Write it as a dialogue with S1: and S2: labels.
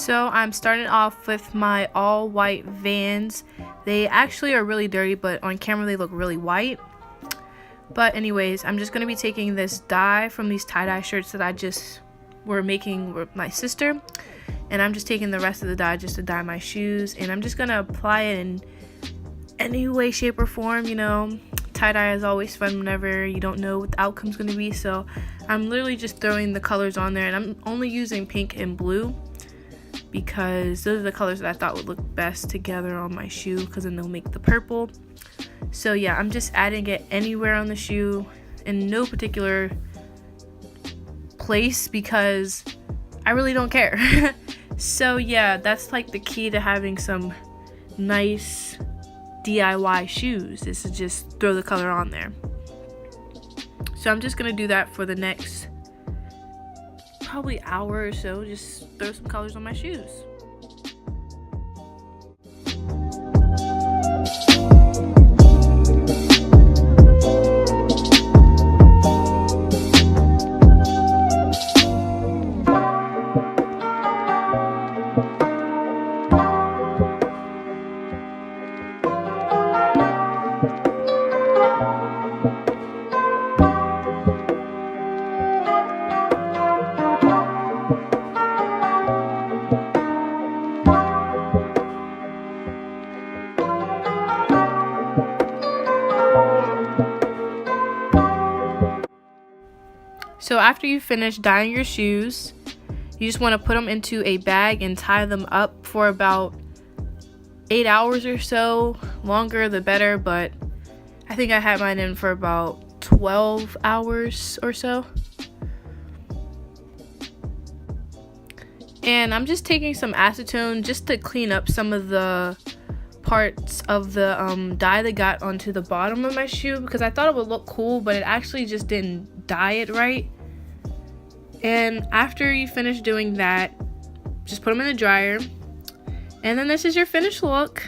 S1: So I'm starting off with my all white Vans. They actually are really dirty, but on camera they look really white. But anyways, I'm just going to be taking this dye from these tie-dye shirts that I just were making with my sister. And I'm just taking the rest of the dye just to dye my shoes. And I'm just going to apply it in any way, shape, or form, you know. Tie-dye is always fun whenever you don't know what the outcome's going to be. So I'm literally just throwing the colors on there. And I'm only using pink and blue, because those are the colors that I thought would look best together on my shoe, because then they'll make the purple. So yeah, I'm just adding it anywhere on the shoe in no particular place because I really don't care. So yeah, that's like the key to having some nice DIY shoes, is to just throw the color on there. So I'm just gonna do that for the next probably hour or so, just throw some colors on my shoes. So after you finish dyeing your shoes, you just want to put them into a bag and tie them up for about 8 hours or so. Longer the better, but I think I had mine in for about 12 hours or so. And I'm just taking some acetone just to clean up some of the parts of the dye that got onto the bottom of my shoe, because I thought it would look cool, but it actually just didn't dye it right. And after you finish doing that, just put them in the dryer, and then this is your finished look.